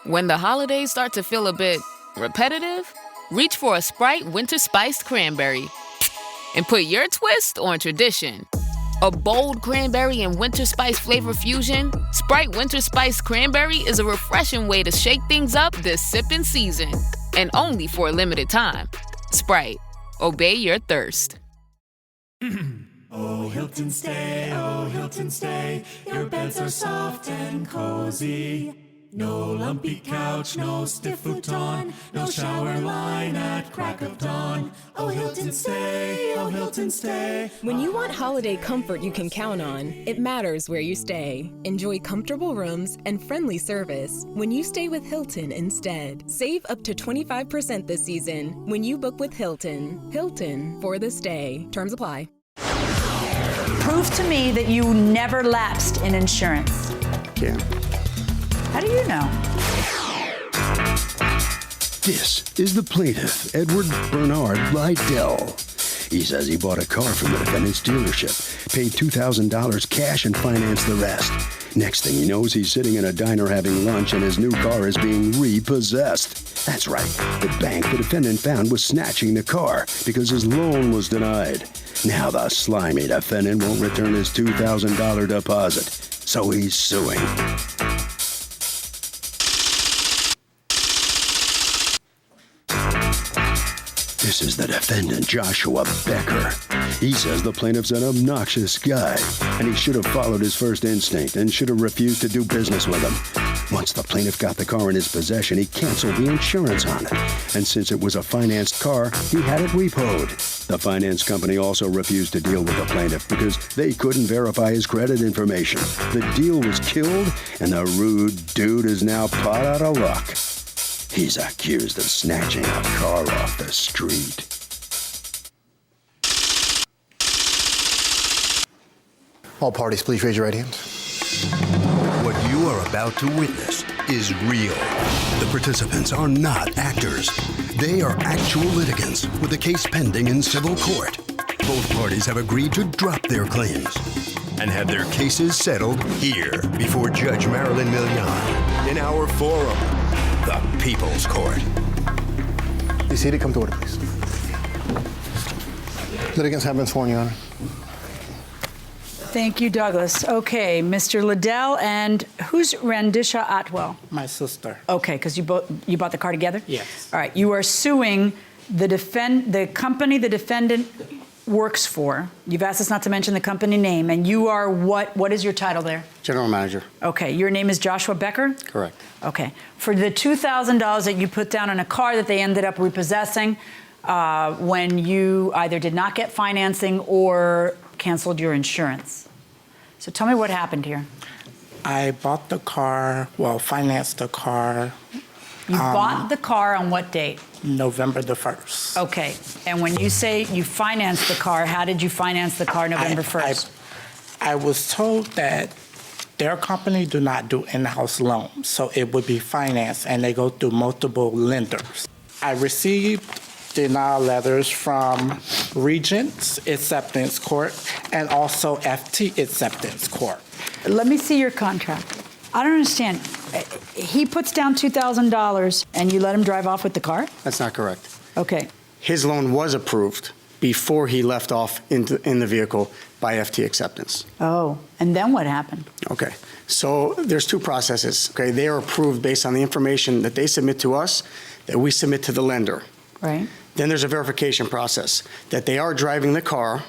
When the holidays start to feel a bit repetitive, reach for a Sprite Winter Spiced Cranberry and put your twist on tradition. A bold cranberry and winter spice flavor fusion, Sprite Winter Spiced Cranberry is a refreshing way to shake things up this sipping season. And only for a limited time. Sprite. Obey your thirst. Oh, Hilton stay, your beds are soft and cozy. No lumpy couch, no stiff futon, no shower line at crack of dawn. Oh, Hilton stay, oh, Hilton stay. When you want holiday comfort you can count on, it matters where you stay. Enjoy comfortable rooms and friendly service when you stay with Hilton instead. Save up to 25% this season when you book with Hilton. Hilton for the stay. Terms apply. Prove to me that you never lapsed in insurance. Yeah. How do you know? This is the plaintiff, Edward Bernard Lydell. He says he bought a car from the defendant's dealership, paid $2,000 cash and financed the rest. Next thing he knows, he's sitting in a diner having lunch and his new car is being repossessed. That's right. The bank the defendant found was snatching the car because his loan was denied. Now the slimy defendant won't return his $2,000 deposit, so he's suing. This is the defendant, Joshua Becker. He says the plaintiff's an obnoxious guy, and he should have followed his first instinct and should have refused to do business with him. Once the plaintiff got the car in his possession, he canceled the insurance on it. And since it was a financed car, he had it repoed. The finance company also refused to deal with the plaintiff because they couldn't verify his credit information. The deal was killed, and the rude dude is now pot out of luck. He's accused of snatching a car off the street. All parties, please raise your right hands. What you are about to witness is real. The participants are not actors. They are actual litigants with a case pending in civil court. Both parties have agreed to drop their claims and have their cases settled here before Judge Marilyn Milian in our forum, the People's Court. Be seated. Come to order, please. Litigants have been sworn, Your Honor. Thank you, Douglas. Okay, Mr. Liddell, and who's Randisha Atwell? My sister. Okay, because you bought the car together? Yes. All right, you are suing the company the defendant works for. You've asked us not to mention the company name, and you are what is your title there? General Manager. Okay, your name is Joshua Becker? Correct. Okay. For the $2,000 that you put down on a car that they ended up repossessing when you either did not get financing or canceled your insurance. So tell me what happened here. I bought the car, financed the car. You bought the car on what date? November the 1st. Okay. And when you say you financed the car, how did you finance the car November 1st? I was told that their company do not do in-house loans, so it would be financed, and they go through multiple lenders. I received denial letters from Regents Acceptance Court and also FT Acceptance Court. Let me see your contract. I don't understand. He puts down $2,000 and you let him drive off with the car? That's not correct. Okay. His loan was approved before he left off in the vehicle by FT Acceptance. Oh, and then what happened? Okay. So there's two processes. Okay, they are approved based on the information that they submit to us, that we submit to the lender. Right. Then there's a verification process that they are driving the car,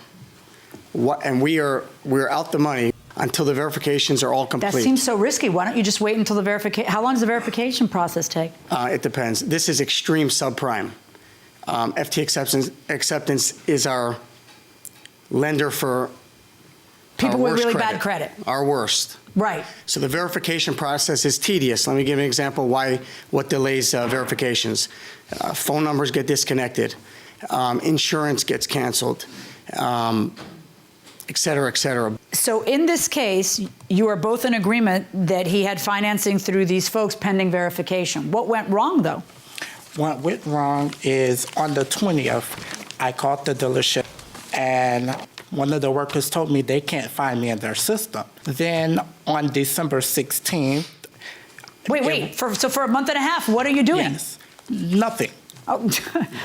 and we're out the money until the verifications are all complete. That seems so risky. Why don't you just wait until the verification? How long does the verification process take? It depends. This is extreme subprime. FT Acceptance is our lender for people with really credit, bad credit. Our worst. Right. So the verification process is tedious. Let me give you an example what delays verifications. Phone numbers get disconnected, insurance gets canceled, et cetera, et cetera. So in this case, you are both in agreement that he had financing through these folks pending verification. What went wrong, though? What went wrong is on the 20th, I called the dealership, and one of the workers told me they can't find me in their system. Then on December 16th, Wait. So for a month and a half, what are you doing? Yes, nothing. Oh,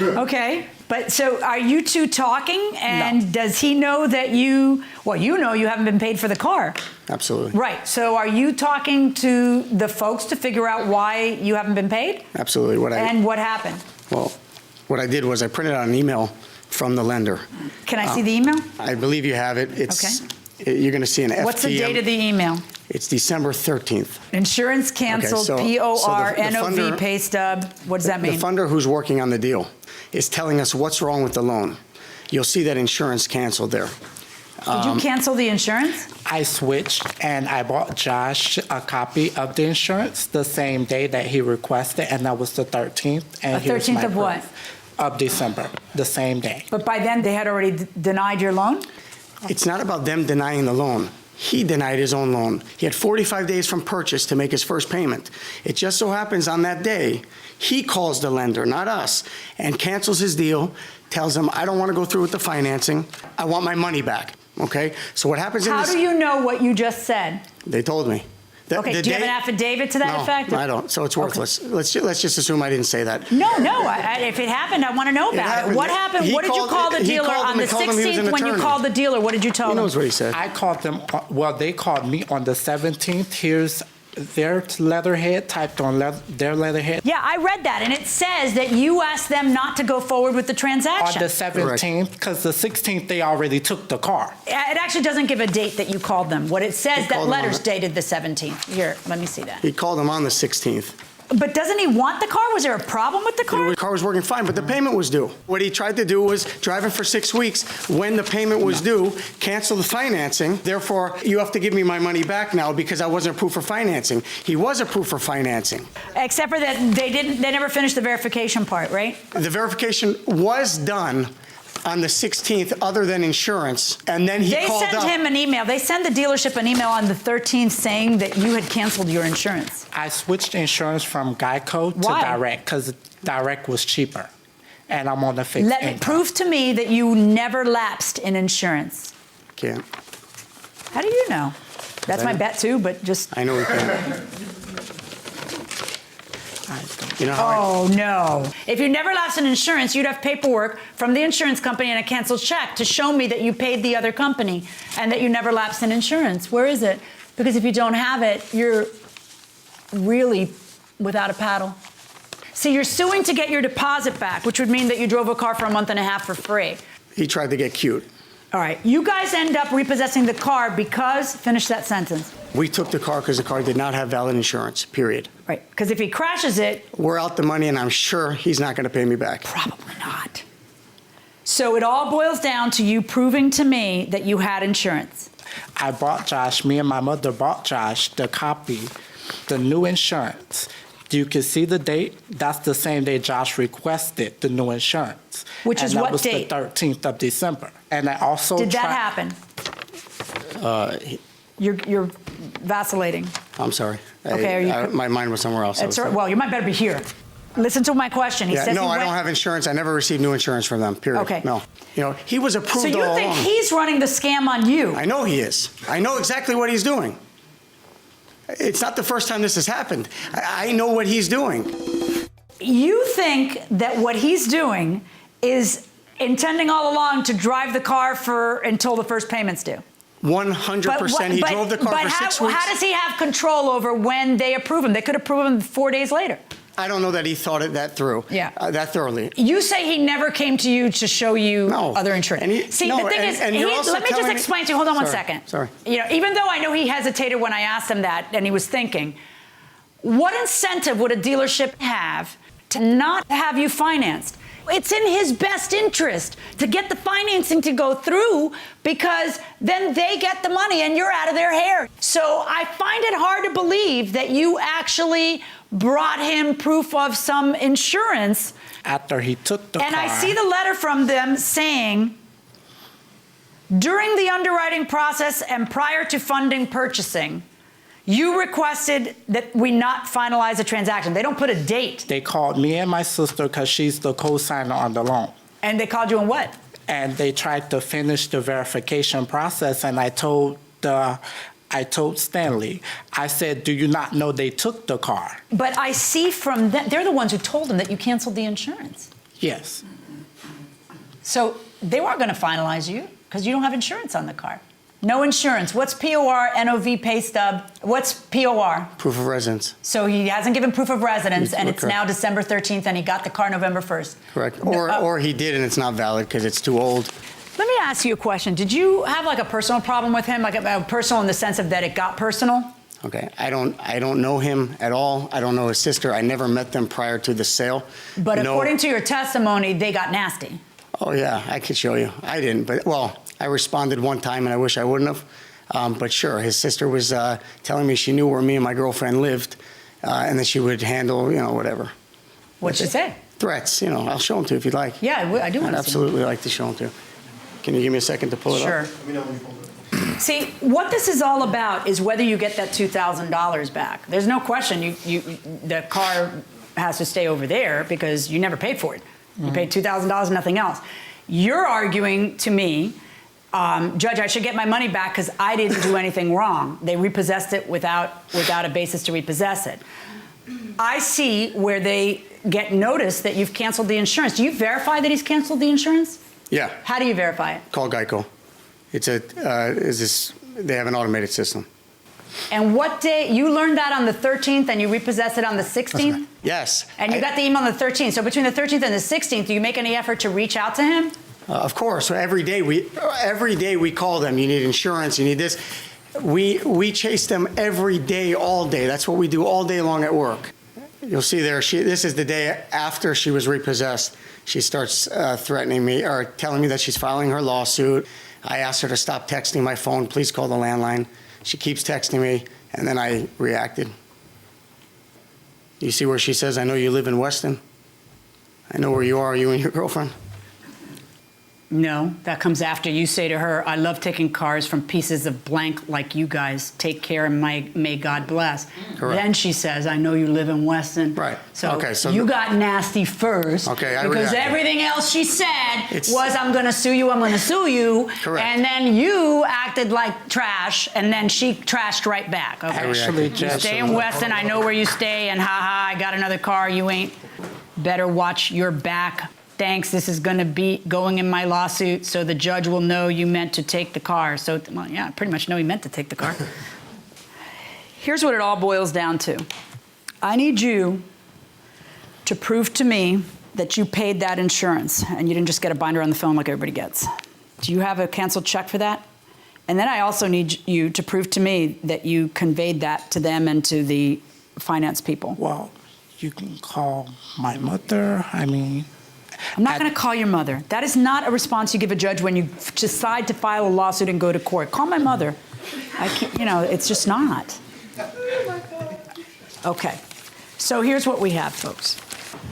okay. But so are you two talking? And No. does he know that you know you haven't been paid for the car? Absolutely. Right. So are you talking to the folks to figure out why you haven't been paid? Absolutely. And what happened? Well, what I did was I printed out an email from the lender. Can I see the email? I believe you have it. You're going to see an FTM. What's the date of the email? It's December 13th. Insurance canceled, so PORNOV, funder- pay stub. What does that mean? The funder who's working on the deal is telling us what's wrong with the loan. You'll see that insurance canceled there. Did you cancel the insurance? I switched and I bought Josh a copy of the insurance the same day that he requested, and that was the 13th. And The 13th of what? Of December, the same day. But by then they had already denied your loan? It's not about them denying the loan. He denied his own loan. He had 45 days from purchase to make his first payment. It just so happens on that day, he calls the lender, not us, and cancels his deal, tells them, I don't want to go through with the financing. I want my money back. Okay? So what happens How do you know what you just said? They told me. Okay, do you have an affidavit to that effect? No, I don't. So it's worthless. Okay. Let's just assume I didn't say that. No. If it happened, I want to know about it. What happened? What did you call the dealer on the 16th when you called the dealer? What did you tell him? He knows what he said. I called them, they called me on the 17th. Here's their letterhead, typed on their letterhead. Yeah, I read that, and it says that you asked them not to go forward with the transaction. On the 17th, because the 16th, they already took the car. It actually doesn't give a date that you called them. What it says, that letter's dated the 17th. Here, let me see that. He called them on the 16th. But doesn't he want the car? Was there a problem with the car? The car was working fine, but the payment was due. What he tried to do was drive him for 6 weeks. When the payment was due, cancel the financing. Therefore, you have to give me my money back now because I wasn't approved for financing. He was approved for financing. Except for that they never finished the verification part, right? The verification was done on the 16th, other than insurance, and then he called up. They sent him an email. They sent the dealership an email on the 13th saying that you had canceled your insurance. I switched insurance from Geico to Direct because Direct was cheaper, and I'm on the fixed income. Prove to me that you never lapsed in insurance. Can't. How do you know? That's my bet too, but just... I know he can't. You know how no. If you never lapsed in insurance, you'd have paperwork from the insurance company and a canceled check to show me that you paid the other company and that you never lapsed in insurance. Where is it? Because if you don't have it, you're really without a paddle. See, you're suing to get your deposit back, which would mean that you drove a car for a month and a half for free. He tried to get cute. All right. You guys end up repossessing the car because, finish that sentence. We took the car because the car did not have valid insurance, period. Right. Because if he crashes it... We're out the money, and I'm sure he's not going to pay me back. Probably not. So it all boils down to you proving to me that you had insurance. I bought Josh, me and my mother bought Josh the copy, the new insurance. You can see the date. That's the same day Josh requested the new insurance. Which is what date? That was the 13th of December. And I also Did that happen? You're vacillating. I'm sorry. Okay, my mind was somewhere else. Well, you might better be here. Listen to my question. He says I don't have insurance. I never received new insurance from them, period. Okay. No. He was approved all along. So you think he's running the scam on you? I know he is. I know exactly what he's doing. It's not the first time this has happened. I know what he's doing. You think that what he's doing is intending all along to drive the car until the first payment's due? 100%. He drove the car for 6 weeks. How does he have control over when they approve him? They could approve him 4 days later. I don't know that he thought it that through. Yeah. That thoroughly. You say he never came to you to show you other insurance. The thing is, let me just explain to you. Hold on one second. Sorry. Even though I know he hesitated when I asked him that, and he was thinking, what incentive would a dealership have to not have you financed? It's in his best interest to get the financing to go through because then they get the money and you're out of their hair. So I find it hard to believe that you actually brought him proof of some insurance. After he took the car. And I see the letter from them saying, during the underwriting process and prior to funding purchasing, you requested that we not finalize a transaction. They don't put a date. They called me and my sister because she's the co-signer on the loan. And they called you on what? And they tried to finish the verification process, and I told the I told Stanley, I said, do you not know they took the car? But I see from them, they're the ones who told him that you canceled the insurance. Yes. So they weren't going to finalize you because you don't have insurance on the car. No insurance. What's POR, NOV, pay stub? What's POR? Proof of residence. So he hasn't given proof of residence, and it's Correct. now December 13th, and he got the car November 1st. Correct. Or he did, and it's not valid because it's too old. Let me ask you a question. Did you have like a personal problem with him, like a personal in the sense of that it got personal? Okay. I don't know him at all. I don't know his sister. I never met them prior to the sale. But according to your testimony, they got nasty. Oh, yeah. I could show you. I didn't, but, well, I responded one time, and I wish I wouldn't have. But sure, his sister was telling me she knew where me and my girlfriend lived, and that she would handle, whatever. What'd she say? Threats, I'll show them to you if you'd like. Yeah, I do want I'd to see. absolutely like to show them to you. Can you give me a second to pull it Sure. up? See, what this is all about is whether you get that $2,000 back. There's no question the car has to stay over there because you never paid for it. You paid $2,000, nothing else. You're arguing to me, Judge, I should get my money back because I didn't do anything wrong. They repossessed it without a basis to repossess it. I see where they get notice that you've canceled the insurance. Do you verify that he's canceled the insurance? Yeah. How do you verify it? Call Geico. They have an automated system. And what day, you learned that on the 13th and you repossessed it on the 16th? Yes. And you got the email on the 13th. So between the 13th and the 16th, do you make any effort to reach out to him? Of course. So every day we call them. You need insurance. You need this. We chase them every day, all day. That's what we do all day long at work. You'll see there. This is the day after she was repossessed. She starts threatening me or telling me that she's filing her lawsuit. I asked her to stop texting my phone. Please call the landline. She keeps texting me, and then I reacted. You see where she says, I know you live in Weston? I know where you are, you and your girlfriend. No, that comes after you say to her, I love taking cars from pieces of blank like you guys. Take care and may God bless. Correct. Then she says, I know you live in Weston. Right. So, Okay, so you got nasty first. Okay, I because reacted. everything else she said was, I'm going to sue you, I'm going to sue you. Correct. And then you acted like trash, and then she trashed right back. Okay. Actually, You Judge, stay in Weston, I know where you stay, and I got another car, you ain't. Better watch your back. Thanks, this is going to be going in my lawsuit, so the judge will know you meant to take the car. So, well, yeah, I pretty much know he meant to take the car. Here's what it all boils down to. I need you to prove to me that you paid that insurance and you didn't just get a binder on the phone like everybody gets. Do you have a canceled check for that? And then I also need you to prove to me that you conveyed that to them and to the finance people. Well, you can call my mother. I'm not going to call your mother. That is not a response you give a judge when you decide to file a lawsuit and go to court. Call my mother. I can't, it's just not. Okay. So here's what we have, folks.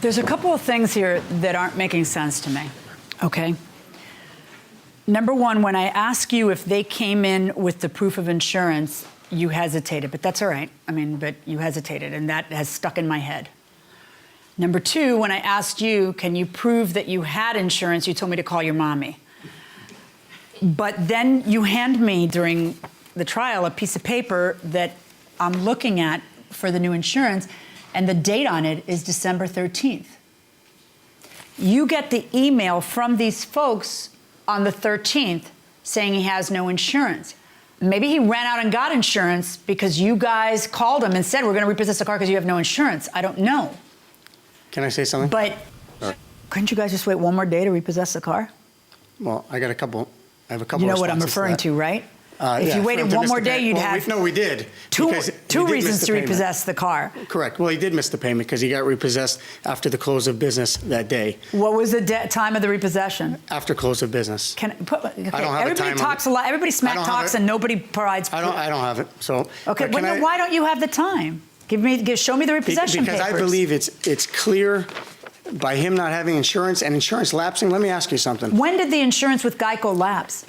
There's a couple of things here that aren't making sense to me, okay? Number one, when I ask you if they came in with the proof of insurance, you hesitated, but that's all right. But you hesitated, and that has stuck in my head. Number two, when I asked you, can you prove that you had insurance, you told me to call your mommy. But then you hand me, during the trial, a piece of paper that I'm looking at for the new insurance, and the date on it is December 13th. You get the email from these folks on the 13th saying he has no insurance. Maybe he ran out and got insurance because you guys called him and said, we're going to repossess the car because you have no insurance. I don't know. Can I say something? But couldn't you guys just wait one more day to repossess the car? Well, I have a couple You know what I'm referring to, right? If you waited one more day, you'd have... No, we did. Two reasons to repossess the car. Correct. Well, he did miss the payment because he got repossessed after the close of business that day. What was the time of the repossession? After close of business. I don't have everybody time talks a lot. Everybody smack talks and nobody provides... I don't have it. So... Okay, why don't you have the time? Show me the repossession because papers. I believe it's clear by him not having insurance and insurance lapsing. Let me ask you something. When did the insurance with Geico lapse?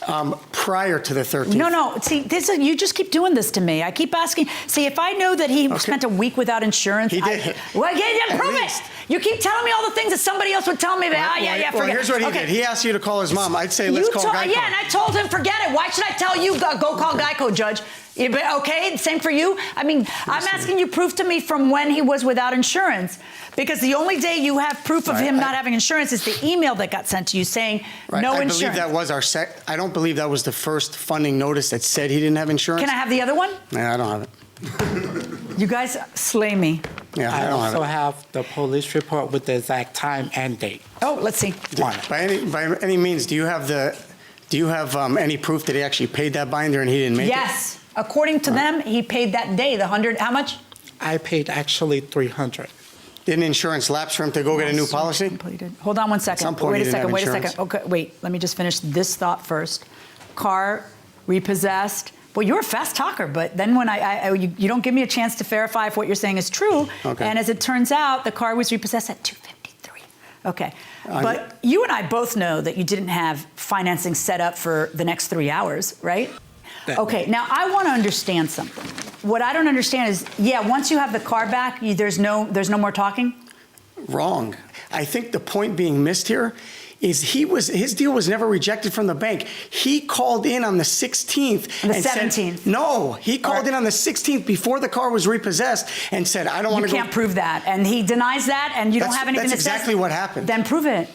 Prior to the 13th. No. See, you just keep doing this to me. I keep asking. See, if I know that he spent a week without insurance, he did. Prove it. You keep telling me all the things that somebody else would tell me. Forget. Well, here's what he did. He asked you to call his mom. I'd say, let's call Geico. Yeah, and I told him, forget it. Why should I tell you, go call Geico, Judge? Yeah, but okay, same for you. I mean, I'm asking you proof to me from when he was without insurance, because the only day you have proof of him not having insurance is the email that got sent to you saying no insurance. I believe that was I don't believe that was the first funding notice that said he didn't have insurance. Can I have the other one? Yeah, I don't have it. You guys slay me. Yeah, I also have the police report with the exact time and date. Oh, let's see. By any means, do you have any proof that he actually paid that binder and he didn't make it? Yes. According to them, he paid that day, the 100, how much? I paid actually $300. Didn't insurance lapse for him to go get a new policy? Completed. Hold on one second. At some point wait he a didn't second, have wait insurance. a second. Okay, wait, let me just finish this thought first. Car repossessed. Well, you're a fast talker, but then when you don't give me a chance to verify if what you're saying is true. Okay. And as it turns out, the car was repossessed at 253. Okay. But you and I both know that you didn't have financing set up for the next 3 hours, right? Okay, now I want to understand something. What I don't understand is, once you have the car back, there's no more talking? Wrong. I think the point being missed here is his deal was never rejected from the bank. He called in on the 16th. The 17th. No, he called in on the 16th before the car was repossessed and said, I don't want to go. You can't prove that. And he denies that, and you don't have anything that says. That's exactly what happened. Then prove it.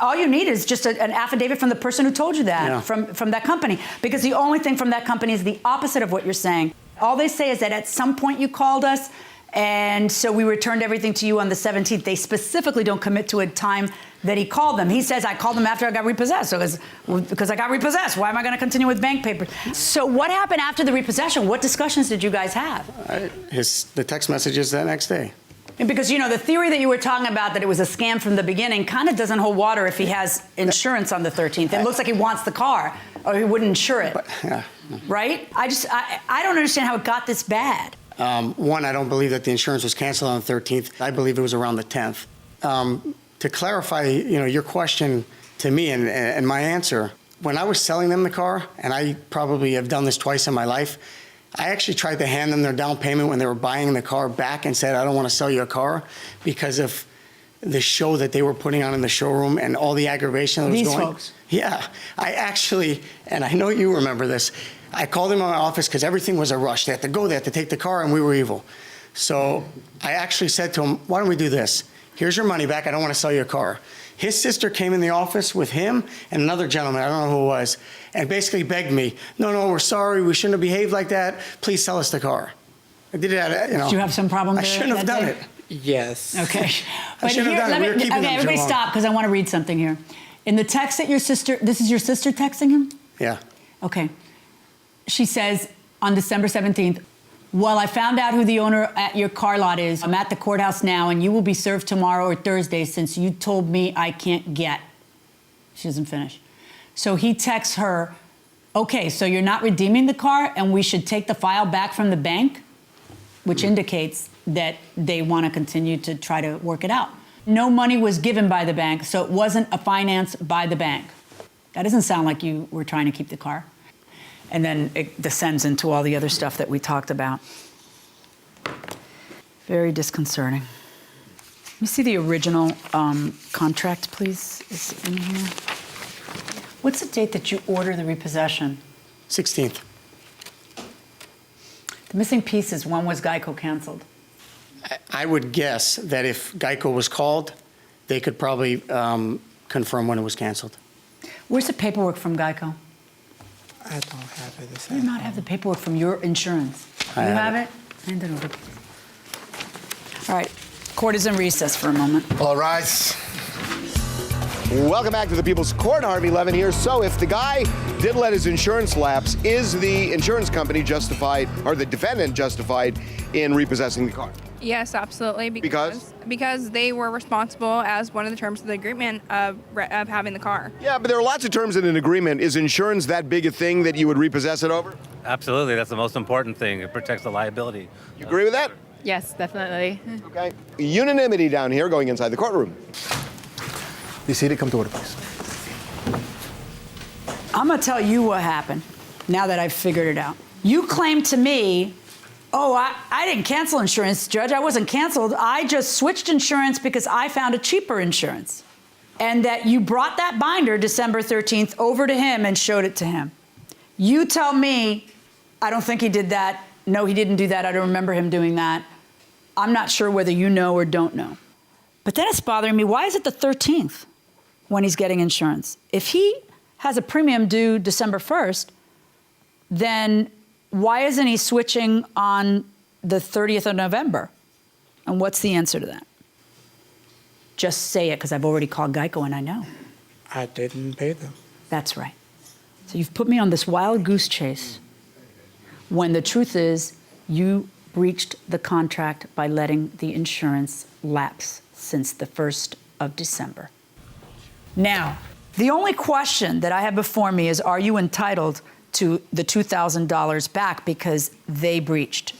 All you need is just an affidavit from the person who told you that, from that company. Because the only thing from that company is the opposite of what you're saying. All they say is that at some point you called us, and so we returned everything to you on the 17th. They specifically don't commit to a time that he called them. He says, I called them after I got repossessed. So because I got repossessed, why am I going to continue with bank papers? So what happened after the repossession? What discussions did you guys have? The text messages that next day. Because, the theory that you were talking about, that it was a scam from the beginning, kind of doesn't hold water if he has insurance on the 13th. It looks like he wants the car, or he wouldn't insure it. Right? I don't understand how it got this bad. One, I don't believe that the insurance was canceled on the 13th. I believe it was around the 10th. To clarify, your question to me and my answer, when I was selling them the car, and I probably have done this twice in my life, I actually tried to hand them their down payment when they were buying the car back and said, I don't want to sell you a car because of the show that they were putting on in the showroom and all the aggravation that was going. These folks. Yeah. I actually, and I know you remember this, I called him in my office because everything was a rush. They had to go, they had to take the car, and we were evil. So I actually said to him, why don't we do this? Here's your money back. I don't want to sell you a car. His sister came in the office with him and another gentleman, I don't know who it was, and basically begged me, no, we're sorry. We shouldn't have behaved like that. Please sell us the car. I did it, Did you have some problem there? I shouldn't have done it. Yes. Okay. I shouldn't have done it. We were keeping them too everybody long. stop, because I want to read something here. In the text that this is your sister texting him? Yeah. Okay. She says on December 17th, well, I found out who the owner at your car lot is. I'm at the courthouse now, and you will be served tomorrow or Thursday since you told me I can't get. She doesn't finish. So he texts her, okay, so you're not redeeming the car, and we should take the file back from the bank, which indicates that they want to continue to try to work it out. No money was given by the bank, so it wasn't a finance by the bank. That doesn't sound like you were trying to keep the car. And then it descends into all the other stuff that we talked about. Very disconcerting. Let me see the original contract, please. Is it in here? What's the date that you order the repossession? 16th. The missing pieces, one was Geico canceled. I would guess that if Geico was called, they could probably confirm when it was canceled. Where's the paperwork from Geico? I don't have it. You do not have the paperwork from your insurance. I have it? Hand it over. All right. Court is in recess for a moment. All rise. Welcome back to the People's Court. Harvey Levin here. So if the guy did let his insurance lapse, is the insurance company justified, or the defendant justified, in repossessing the car? Yes, absolutely. Because they were responsible as one of the terms of the agreement of having the car. Yeah, but there are lots of terms in an agreement. Is insurance that big a thing that you would repossess it over? Absolutely. That's the most important thing. It protects the liability. You agree with that? Yes, definitely. Okay. Unanimity down here going inside the courtroom. Be seated. Come to order, please. I'm going to tell you what happened now that I've figured it out. You claimed to me, oh, I didn't cancel insurance, Judge. I wasn't canceled. I just switched insurance because I found a cheaper insurance. And that you brought that binder December 13th over to him and showed it to him. You tell me I don't think he did that. No, he didn't do that. I don't remember him doing that. I'm not sure whether you know or don't know. But then it's bothering me. Why is it the 13th when he's getting insurance? If he has a premium due December 1st, then why isn't he switching on the 30th of November? And what's the answer to that? Just say it, because I've already called Geico and I know. I didn't pay them. That's right. So you've put me on this wild goose chase when the truth is you breached the contract by letting the insurance lapse since the 1st of December. Now, the only question that I have before me is, are you entitled to the $2,000 back because they breached?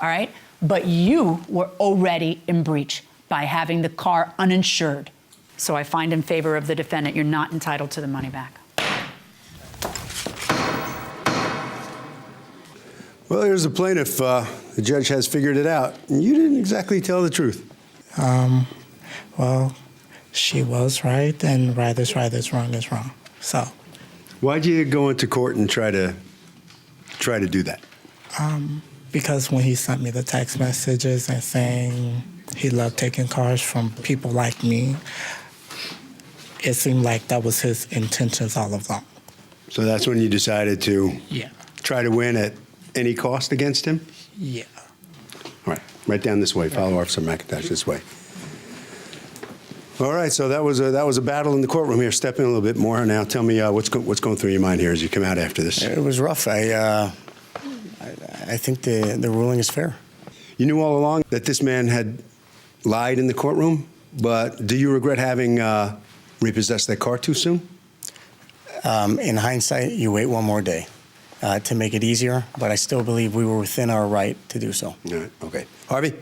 All right? But you were already in breach by having the car uninsured. So I find in favor of the defendant, you're not entitled to the money back. Well, here's the plaintiff. The judge has figured it out. You didn't exactly tell the truth. Well, she was right, and right is right, is wrong is wrong. So. Why'd you go into court and try to do that? Because when he sent me the text messages and saying he loved taking cars from people like me, it seemed like that was his intentions all along. So that's when you decided to try to win at any cost against him? Yeah. All right, right down this way. Follow Officer McIntosh this way. All right, so that was a battle in the courtroom here. Step in a little bit more now. Tell me what's going through your mind here as you come out after this. It was rough. I think the ruling is fair. You knew all along that this man had lied in the courtroom, but do you regret having repossessed that car too soon? In hindsight, you wait one more day to make it easier, but I still believe we were within our right to do so. All right, okay. Harvey?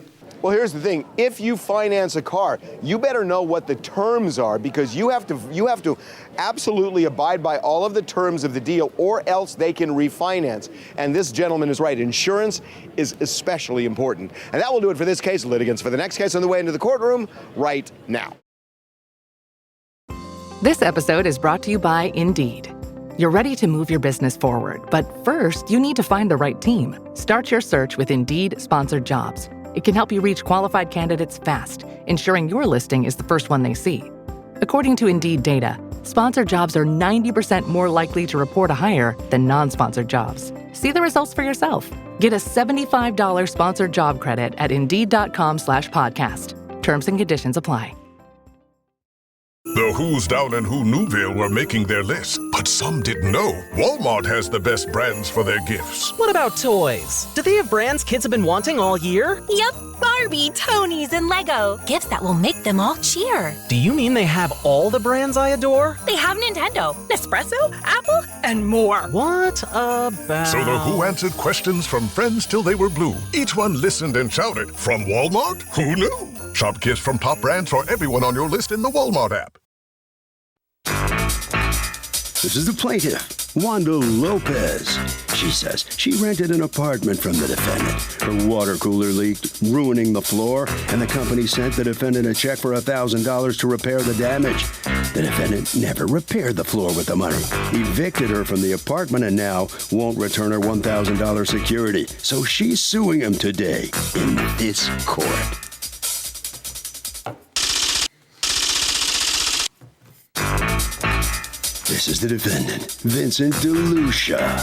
Well, here's the thing. If you finance a car, you better know what the terms are, because you have to absolutely abide by all of the terms of the deal, or else they can refinance. And this gentleman is right. Insurance is especially important. And that will do it for this case. Litigants for the next case on the way into the courtroom right now. This episode is brought to you by Indeed. You're ready to move your business forward, but first you need to find the right team. Start your search with Indeed Sponsored Jobs. It can help you reach qualified candidates fast, ensuring your listing is the first one they see. According to Indeed data, sponsored jobs are 90% more likely to report a hire than non-sponsored jobs. See the results for yourself. Get a $75 sponsored job credit at Indeed.com/podcast. Terms and conditions apply. The Who's Down in Who Newville were making their list, but some didn't know Walmart has the best brands for their gifts. What about toys? Do they have brands kids have been wanting all year? Yep, Barbie, Tony's, and Lego. Gifts that will make them all cheer. Do you mean they have all the brands I adore? They have Nintendo, Nespresso, Apple, and more. What about... So the Who answered questions from friends till they were blue. Each one listened and shouted, from Walmart? Who knew? Shop gifts from top brands for everyone on your list in the Walmart app. This is the plaintiff, Wanda Lopez. She says she rented an apartment from the defendant. Her water cooler leaked, ruining the floor, and the company sent the defendant a check for $1,000 to repair the damage. The defendant never repaired the floor with the money, evicted her from the apartment, and now won't return her $1,000 security. So she's suing him today in this court. This is the defendant, Vincent DeLucia.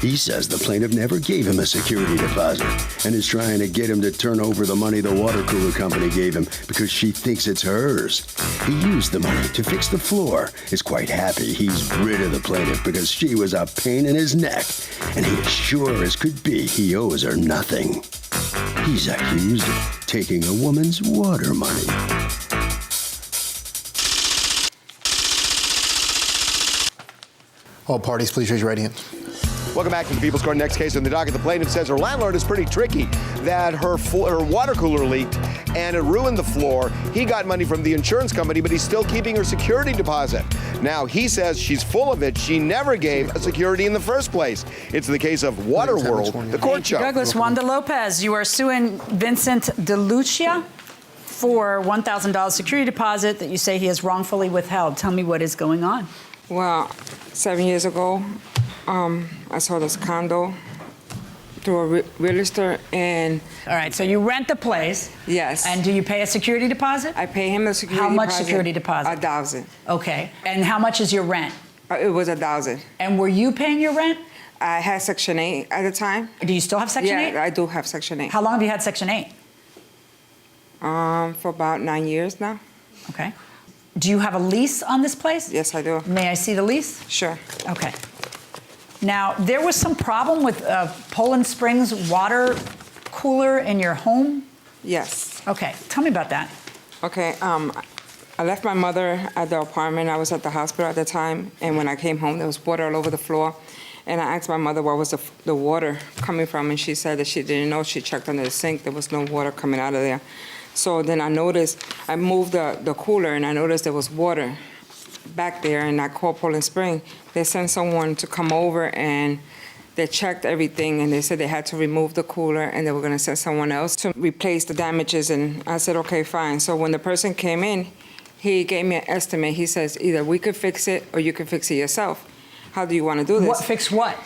He says the plaintiff never gave him a security deposit and is trying to get him to turn over the money the water cooler company gave him because she thinks it's hers. He used the money to fix the floor, is quite happy he's rid of the plaintiff because she was a pain in his neck, and he is sure as could be he owes her nothing. He's accused of taking a woman's water money. All parties, please raise your right hands. Welcome back to the People's Court. Next case in the docket. The plaintiff says her landlord is pretty tricky, that her water cooler leaked and it ruined the floor. He got money from the insurance company, but he's still keeping her security deposit. Now, he says she's full of it. She never gave a security in the first place. It's the case of Waterworld, the court show. Douglas, Wanda Lopez, you are suing Vincent DeLucia for $1,000 security deposit that you say he has wrongfully withheld. Tell me what is going on. Well, 7 years ago, I saw this condo through a realtor, and All right, so you rent the place. Yes. And do you pay a security deposit? I pay him a security How deposit. much security deposit? $1,000. Okay. And how much is your rent? It was $1,000. And were you paying your rent? I had Section 8 at the time. Do you still have Section 8? Yeah, I do have Section 8. How long have you had Section 8? For about 9 years now. Okay. Do you have a lease on this place? Yes, I do. May I see the lease? Sure. Okay. Now, there was some problem with Poland Springs water cooler in your home? Yes. Okay. Tell me about that. Okay. I left my mother at the apartment. I was at the hospital at the time, and when I came home, there was water all over the floor. And I asked my mother where was the water coming from, and she said that she didn't know. She checked under the sink. There was no water coming out of there. So then I noticed, I moved the cooler, and I noticed there was water back there, and I called Poland Spring. They sent someone to come over, and they checked everything, and they said they had to remove the cooler, and they were going to send someone else to replace the damages. And I said, okay, fine. So when the person came in, he gave me an estimate. He says, either we could fix it or you can fix it yourself. How do you want to do this? What, fix what?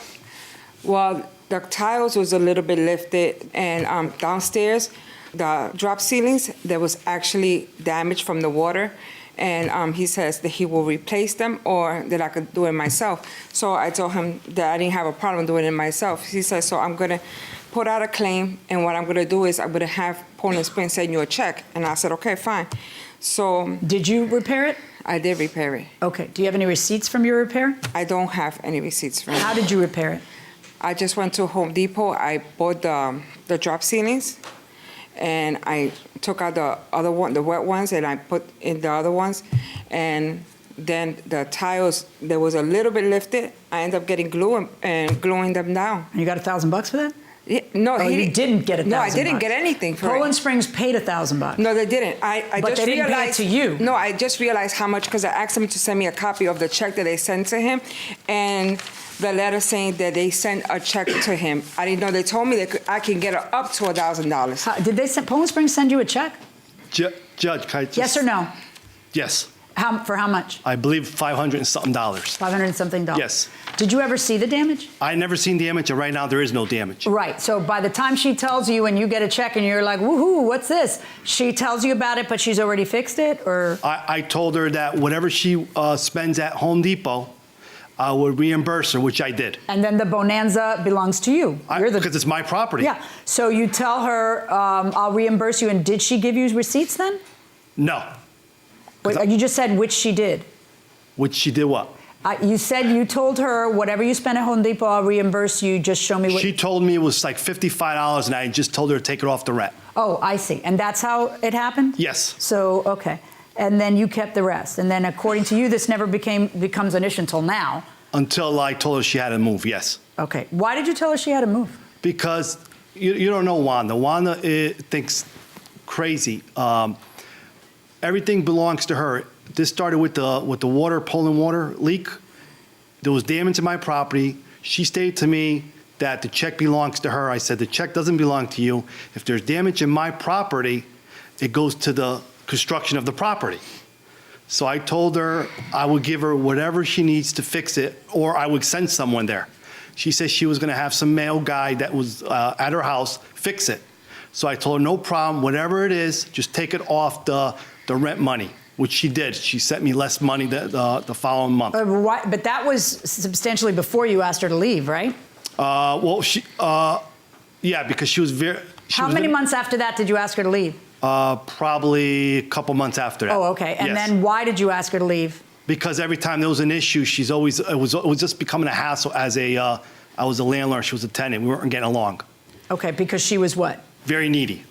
Well, the tiles was a little bit lifted, and downstairs, the drop ceilings, there was actually damage from the water. And he says that he will replace them or that I could do it myself. So I told him that I didn't have a problem doing it myself. He said, so I'm going to put out a claim, and what I'm going to do is I'm going to have Poland Spring send you a check. And I said, okay, fine. So did you repair it? I did repair it. Okay. Do you have any receipts from your repair? I don't have any receipts from it. How did you repair it? I just went to Home Depot. I bought the drop ceilings, and I took out the other one, the wet ones, and I put in the other ones. And then the tiles, there was a little bit lifted. I ended up getting glue and gluing them down. And you got $1,000 for that? Yeah, no, you didn't get $1,000. No, I didn't get anything for it. Poland Springs paid $1,000. No, they didn't. I but just they didn't realized, pay it to you. No, I just realized how much, because I asked them to send me a copy of the check that they sent to him, and the letter saying that they sent a check to him. I didn't know. They told me I can get it up to $1,000. Did they send Poland Springs send you a check? Judge, can I just... Yes or no? Yes. For how much? I believe $500 and something. $500 and something. Yes. Did you ever see the damage? I never seen damage, and right now there is no damage. Right. So by the time she tells you and you get a check and you're like, woohoo, what's this? She tells you about it, but she's already fixed it, or? I told her that whatever she spends at Home Depot, I would reimburse her, which I did. And then the bonanza belongs to you. Because it's my property. Yeah. So you tell her, I'll reimburse you. And did she give you receipts then? No. Wait, you just said which she did. Which she did what? You said you told her whatever you spent at Home Depot, I'll reimburse you. Just show me what. She told me it was like $55, and I just told her to take it off the rent. Oh, I see. And that's how it happened? Yes. So, okay. And then you kept the rest. And then according to you, this never becomes an issue until now. Until I told her she had to move, yes. Okay. Why did you tell her she had to move? Because you don't know Wanda. Wanda thinks crazy. Everything belongs to her. This started with the water, Poland water leak. There was damage to my property. She stated to me that the check belongs to her. I said, the check doesn't belong to you. If there's damage in my property, it goes to the construction of the property. So I told her I would give her whatever she needs to fix it, or I would send someone there. She said she was gonna have some male guy that was at her house fix it. So I told her, no problem, whatever it is, just take it off the rent money, which she did. She sent me less money the following month. But that was substantially before you asked her to leave, right? Well, yeah, because she was very... How many months after that did you ask her to leave? Probably a couple months after that. Oh, okay. And yes. then why did you ask her to leave? Because every time there was an issue, it was just becoming a hassle. I was a landlord, she was a tenant. We weren't getting along. Okay, because she was what? Very needy.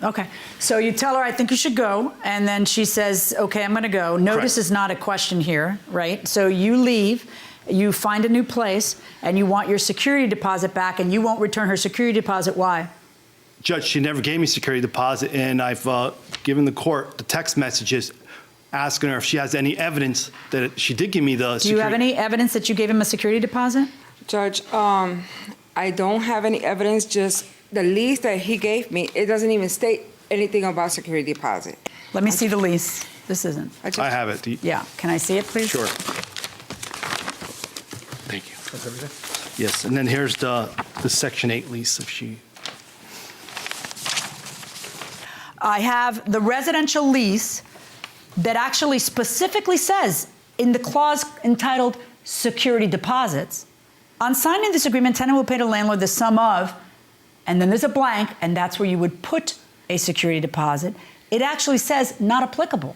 Okay. So you tell her, I think you should go. And then she says, okay, I'm going to go. Notice is not a question here, right? So you leave, you find a new place, and you want your security deposit back, and you won't return her security deposit. Why? Judge, she never gave me security deposit, and I've given the court the text messages asking her if she has any evidence that she did give me the security. Do you have any evidence that you gave him a security deposit? Judge, I don't have any evidence, just the lease that he gave me, it doesn't even state anything about security deposit. Let me see the lease. This isn't. I have it. Yeah. Can I see it, please? Sure. Thank you. That's everything? Yes, and then here's the Section 8 lease if she... I have the residential lease that actually specifically says in the clause entitled security deposits, on signing this agreement, tenant will pay the landlord the sum of, and then there's a blank, and that's where you would put a security deposit. It actually says not applicable.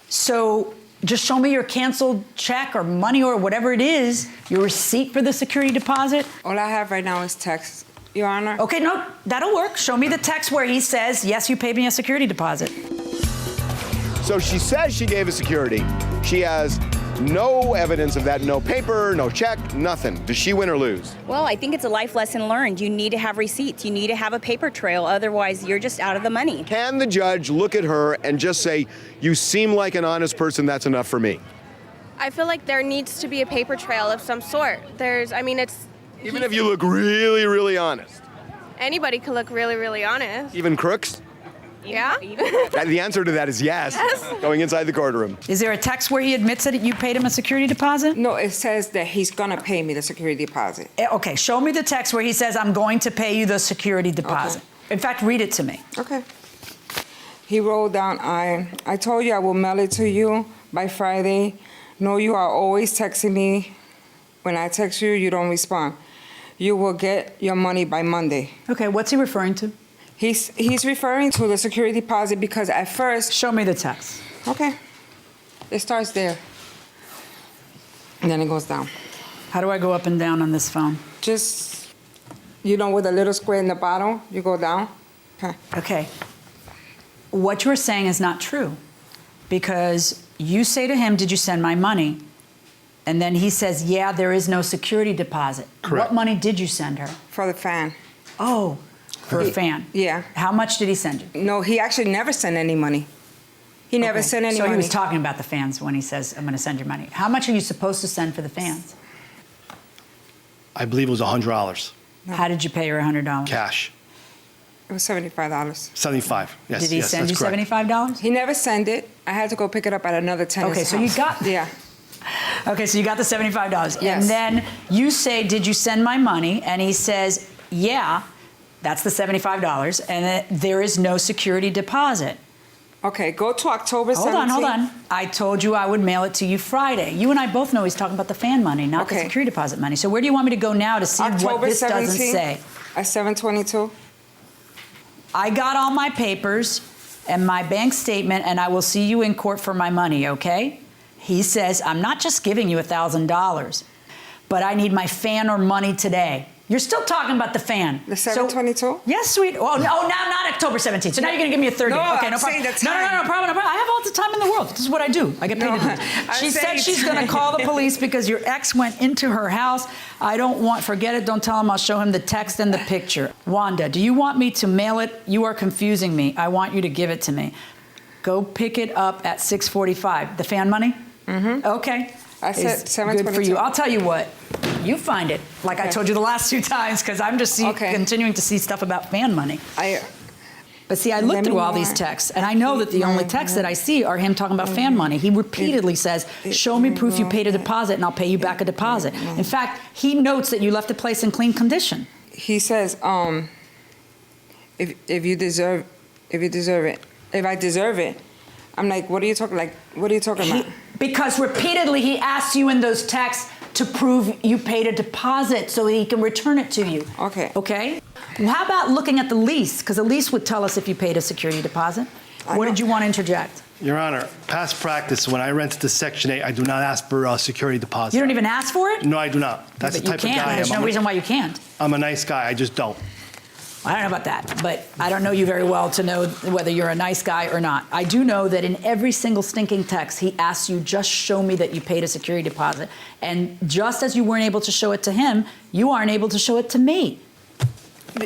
So just show me your canceled check or money or whatever it is, your receipt for the security deposit. All I have right now is text, Your Honor. Okay, no, that'll work. Show me the text where he says, yes, you paid me a security deposit. So she says she gave a security. She has no evidence of that, no paper, no check, nothing. Does she win or lose? Well, I think it's a life lesson learned. You need to have receipts. You need to have a paper trail. Otherwise, you're just out of the money. Can the judge look at her and just say, you seem like an honest person, that's enough for me? I feel like there needs to be a paper trail of some sort. Even if you look really, really honest? Anybody could look really, really honest. Even crooks? Yeah? The answer to that is yes. Going inside the courtroom. Is there a text where he admits that you paid him a security deposit? No, it says that he's gonna pay me the security deposit. Okay, show me the text where he says, I'm going to pay you the security deposit. Okay. In fact, read it to me. Okay. He wrote down, I told you I will mail it to you by Friday. No, you are always texting me. When I text you, you don't respond. You will get your money by Monday. Okay, what's he referring to? He's referring to the security deposit because at first... Show me the text. Okay. It starts there. And then it goes down. How do I go up and down on this phone? Just, with a little square in the bottom, you go down. Okay. Okay. What you're saying is not true because you say to him, did you send my money? And then he says, yeah, there is no security deposit. Correct. What money did you send her? For the fan. Oh, for a fan. Yeah. How much did he send you? No, he actually never sent any money. He never sent any money. So he was talking about the fans when he says, I'm going to send you money. How much are you supposed to send for the fans? I believe it was $100. No. How did you pay her $100? Cash. It was $75. 75. Yes. Did he send you $75? He never sent it. I had to go pick it up at another tenant's house. Okay, so you got... Yeah. Okay, so you got the $75. Yes. And then you say, did you send my money? And he says, yeah, that's the $75. And there is no security deposit. Okay, go to October 17th. Hold on. I told you I would mail it to you Friday. You and I both know he's talking about the fan money, not the security deposit money. So where do you want me to go now to see October what this 17th, doesn't say? At 7:22. I got all my papers and my bank statement, and I will see you in court for my money, okay? He says, I'm not just giving you $1,000, but I need my fan or money today. You're still talking about the fan. The 722? Yes, sweet. Oh, no, now not October 17th. So now you're going to give me a 30. No, okay, I'm saying the time. No problem. I have all the time in the world. This is what I do. I get paid. She said she's going to call the police because your ex went into her house. Forget it. Don't tell him. I'll show him the text and the picture. Wanda, do you want me to mail it? You are confusing me. I want you to give it to me. Go pick it up at 6:45. The fan money? Mm-hmm. Okay. I said 7:22. Good for you. I'll tell you what. You find it, like I told you the last 2 times, because I'm just continuing to see stuff about fan money. But see, I looked through all these texts, and I know that the only texts that I see are him talking about fan money. He repeatedly says, show me proof you paid a deposit, and I'll pay you back a deposit. In fact, he notes that you left the place in clean condition. He says, if I deserve it. I'm like, what are you talking about? Because repeatedly he asks you in those texts to prove you paid a deposit so he can return it to you. Okay. Okay? Well, how about looking at the lease? Because the lease would tell us if you paid a security deposit. What did you want to interject? Your Honor, past practice, when I rented to Section 8, I do not ask for a security deposit. You don't even ask for it? No, I do not. That's the type of guy I am. There's no reason why you can't. I'm a nice guy. I just don't. I don't know about that, but I don't know you very well to know whether you're a nice guy or not. I do know that in every single stinking text, he asks you, just show me that you paid a security deposit. And just as you weren't able to show it to him, you aren't able to show it to me.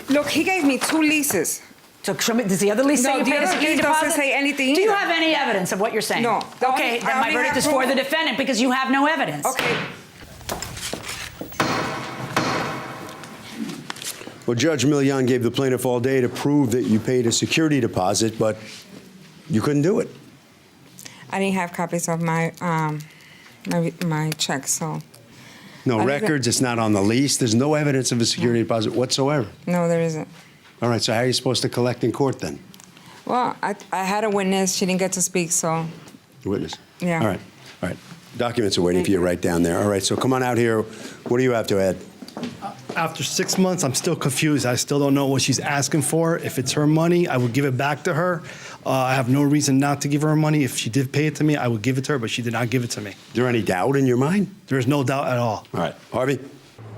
Look, he gave me 2 leases. So show me, does the other lease say you paid a security deposit? Doesn't say anything Do you either. have any evidence of what you're saying? No. Okay, then my verdict is for the defendant because you have no evidence. Okay. Well, Judge Milian gave the plaintiff all day to prove that you paid a security deposit, but you couldn't do it. I didn't have copies of my my checks, so. No records. It's not on the lease. There's no evidence of a security deposit whatsoever. No, there isn't. All right, so how are you supposed to collect in court then? Well, I had a witness. She didn't get to speak, so. Witness? Yeah. All right. Documents are waiting for you right down there. All right, so come on out here. What do you have to add? After 6 months, I'm still confused. I still don't know what she's asking for. If it's her money, I would give it back to her. I have no reason not to give her money. If she did pay it to me, I would give it to her, but she did not give it to me. Is there any doubt in your mind? There is no doubt at all. All right. Harvey?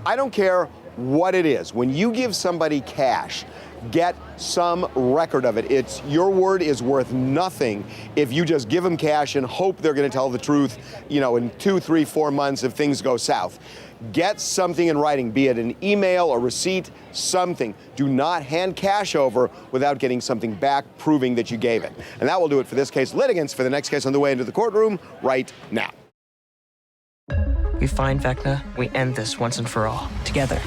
I don't care what it is. When you give somebody cash, get some record of it. Your word is worth nothing if you just give them cash and hope they're going to tell the truth, in 2, 3, 4 months if things go south. Get something in writing, be it an email, a receipt, something. Do not hand cash over without getting something back proving that you gave it. And that will do it for this case. Litigants for the next case on the way into the courtroom right now. We find Vecna, we end this once and for all, together.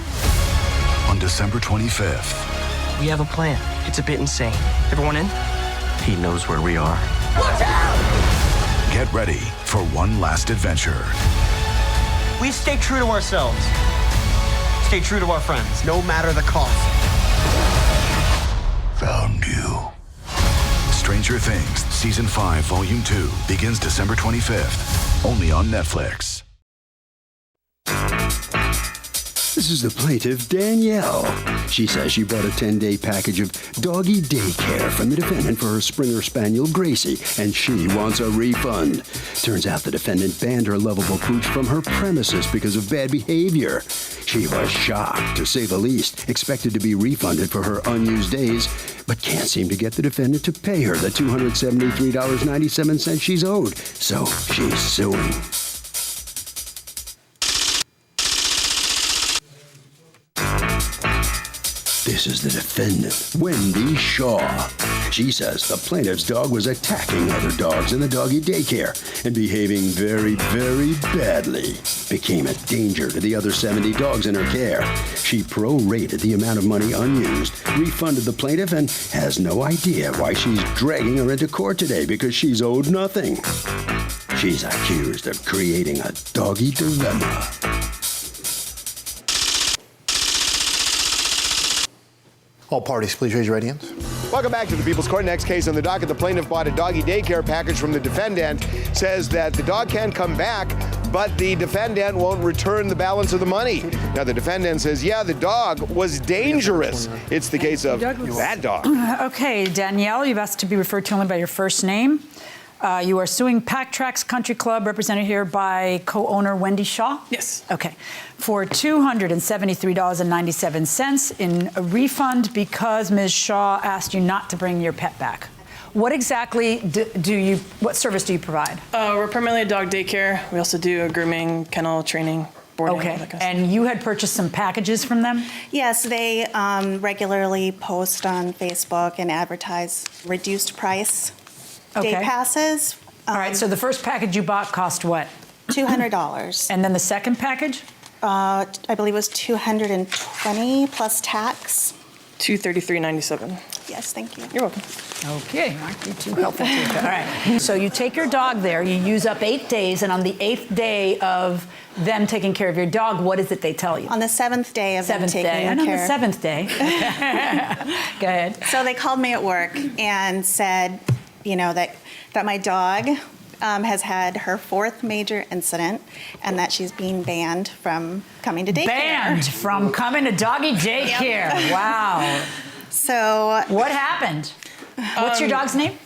On December 25th. We have a plan. It's a bit insane. Everyone in? He knows where we are. Watch out! Get ready for one last adventure. We stay true to ourselves. Stay true to our friends, no matter the cost. Found you. Stranger Things, Season 5, Volume 2, begins December 25th, only on Netflix. This is the plaintiff, Danielle. She says she bought a 10-day package of doggy daycare from the defendant for her Springer Spaniel, Gracie, and she wants a refund. Turns out the defendant banned her lovable pooch from her premises because of bad behavior. She was shocked, to say the least, expected to be refunded for her unused days, but can't seem to get the defendant to pay her the $273.97 she's owed. So she's suing. This is the defendant, Wendy Shaw. She says the plaintiff's dog was attacking other dogs in the doggy daycare and behaving very, very badly. Became a danger to the other 70 dogs in her care. She prorated the amount of money unused, refunded the plaintiff, and has no idea why she's dragging her into court today because she's owed nothing. She's accused of creating a doggy dilemma. All parties, please raise your right hands. Welcome back to the People's Court. Next case on the docket, the plaintiff bought a doggy daycare package from the defendant, says that the dog can come back, but the defendant won't return the balance of the money. Now, the defendant says, yeah, the dog was dangerous. It's the case of that dog. Okay, Danielle, you've asked to be referred to only by your first name. You are suing Pack Tracks Country Club, represented here by co-owner Wendy Shaw? Yes. Okay. For $273.97 in a refund because Ms. Shaw asked you not to bring your pet back. What exactly what service do you provide? We're primarily a dog daycare. We also do a grooming, kennel, training, boarding. Okay. That kind of stuff. And you had purchased some packages from them? Yes, they regularly post on Facebook and advertise reduced price day passes. All right, so the first package you bought cost what? $200. And then the second package? I believe it was $220 plus tax. $233.97. Yes, thank you. You're welcome. Okay, aren't you too helpful? All right. So you take your dog there, you use up 8 days, and on the 8th day of them taking care of your dog, what is it they tell you? On the 7th day of them taking care. On the 7th day. Go ahead. So they called me at work and said, that my dog has had her 4th major incident and that she's being banned from coming to daycare. Banned from coming to doggy daycare. Yep. Wow. So what happened? What's your dog's name?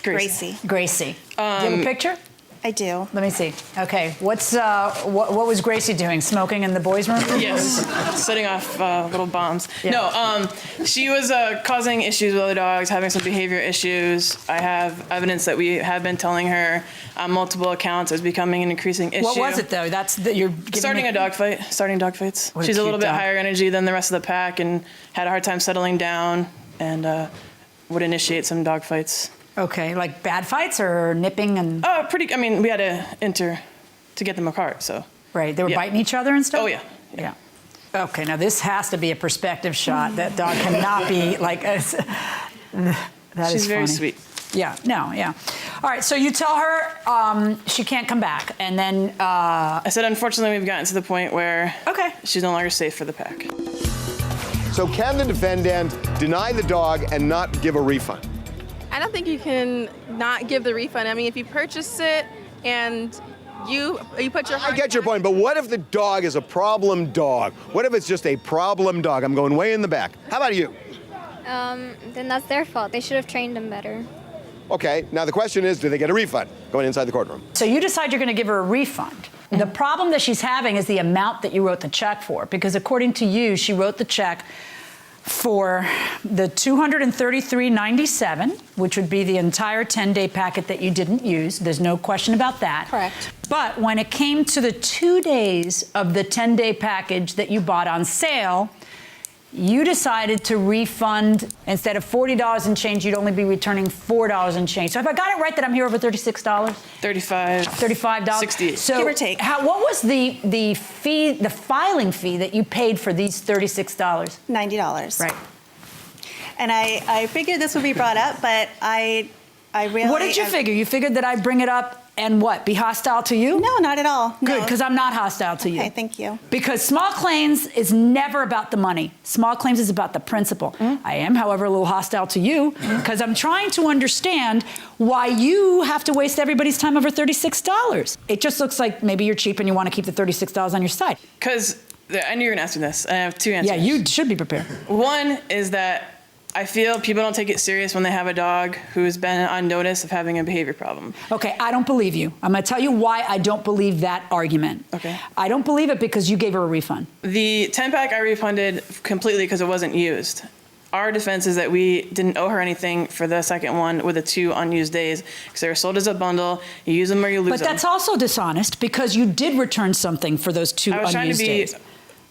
Gracie. Gracie. Do you have a picture? I do. Let me see. Okay. What was Gracie doing? Smoking in the boys' room? Yes. Setting off little bombs. Yeah. No, she was causing issues with other dogs, having some behavior issues. I have evidence that we have been telling her on multiple accounts is becoming an increasing issue. What was it though? You're starting a dog fight. Starting dog fights. She's a little bit higher energy than the rest of the pack and had a hard time settling down and would initiate some dog fights. Okay, like bad fights or nipping and? Oh, we had to enter to get them apart, so. Right, they were biting each other and stuff? Oh, yeah. Okay, now this has to be a perspective shot. That dog cannot be like, that She's is very funny. sweet. Yeah, no, yeah. All right, so you tell her she can't come back, and then... I said, unfortunately, we've gotten to the point where she's no longer safe for the pack. So can the defendant deny the dog and not give a refund? I don't think you can not give the refund. I mean, if you purchased it and you put your... I get your point, but what if the dog is a problem dog? What if it's just a problem dog? I'm going way in the back. How about you? Then that's their fault. They should have trained him better. Okay, now the question is, do they get a refund going inside the courtroom? So you decide you're going to give her a refund. The problem that she's having is the amount that you wrote the check for, because according to you, she wrote the check for the $233.97, which would be the entire 10-day packet that you didn't use. There's no question about that. Correct. But when it came to the 2 days of the 10-day package that you bought on sale, you decided to refund, instead of $40 and change, you'd only be returning $4 and change. So have I got it right that I'm here over $36? $35. 68. So give or take. What was the fee, the filing fee that you paid for these $36? $90. Right. And I figured this would be brought up, but I really... What did you figure? You figured that I'd bring it up and what, be hostile to you? No, not at all. Good, because I'm not hostile to you. Okay, thank you. Because small claims is never about the money. Small claims is about the principle. I am, however, a little hostile to you because I'm trying to understand why you have to waste everybody's time over $36. It just looks like maybe you're cheap and you want to keep the $36 on your side. Because I knew you were going to ask me this. I have two answers. Yeah, you should be prepared. One is that I feel people don't take it serious when they have a dog who's been on notice of having a behavior problem. Okay, I don't believe you. I'm going to tell you why I don't believe that argument. Okay. I don't believe it because you gave her a refund. The 10-pack I refunded completely because it wasn't used. Our defense is that we didn't owe her anything for the second one with the 2 unused days because they were sold as a bundle. You use them or you lose them. But that's also dishonest because you did return something for those 2 unused days. I was trying to be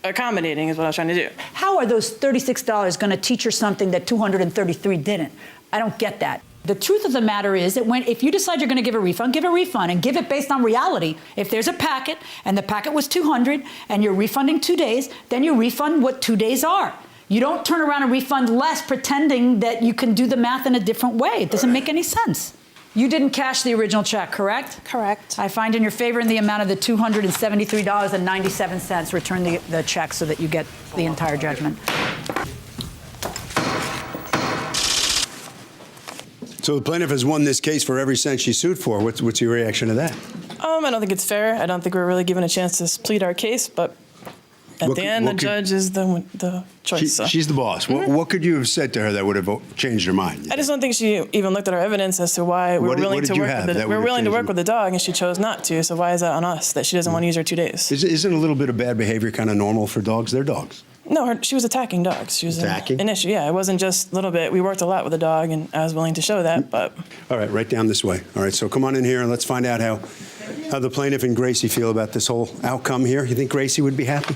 accommodating is what I was trying to do. How are those $36 going to teach her something that 233 didn't? I don't get that. The truth of the matter is that if you decide you're going to give a refund and give it based on reality. If there's a packet and the packet was 200 and you're refunding 2 days, then you refund what 2 days are. You don't turn around and refund less pretending that you can do the math in a different way. It doesn't make any sense. You didn't cash the original check, correct? Correct. I find in your favor in the amount of the $273.97. Return the check so that you get the entire judgment. So the plaintiff has won this case for every cent she sued for. What's your reaction to that? I don't think it's fair. I don't think we're really given a chance to plead our case, but at the end, the judge is the choice. She's the boss. What could you have said to her that would have changed her mind? I just don't think she even looked at our evidence as to why we were willing to work with the dog, and she chose not to. So why is that on us that she doesn't want to use her 2 days? Isn't a little bit of bad behavior kind of normal for dogs? They're dogs. No, she was attacking dogs. She was attacking? An issue. Yeah, it wasn't just a little bit. We worked a lot with the dog, and I was willing to show that. But all right, right down this way. All right, so come on in here and let's find out how the plaintiff and Gracie feel about this whole outcome here. You think Gracie would be happy?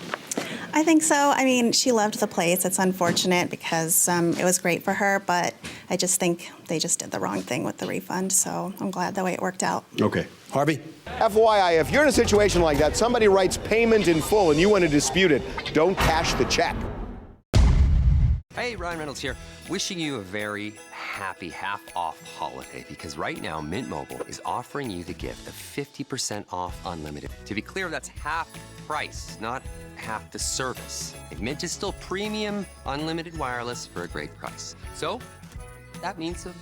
I think so. I mean, she loved the place. It's unfortunate because it was great for her, but I just think they just did the wrong thing with the refund. So I'm glad the way it worked out. Okay. Harvey? FYI, if you're in a situation like that, somebody writes payment in full and you want to dispute it, don't cash the check. Hey, Ryan Reynolds here. Wishing you a very happy half-off holiday because right now Mint Mobile is offering you the gift of 50% off unlimited. To be clear, that's half price, not half the service. And Mint is still premium unlimited wireless for a great price. So that means a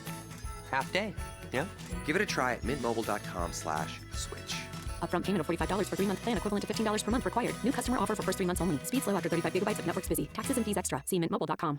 half day. Yeah? Give it a try at mintmobile.com/switch. Upfront payment of $45 for 3-month plan, equivalent to $15 per month required. New customer offer for first 3 months only. Speeds slow after 35 gigabytes if network's busy. Taxes and fees extra. See mintmobile.com.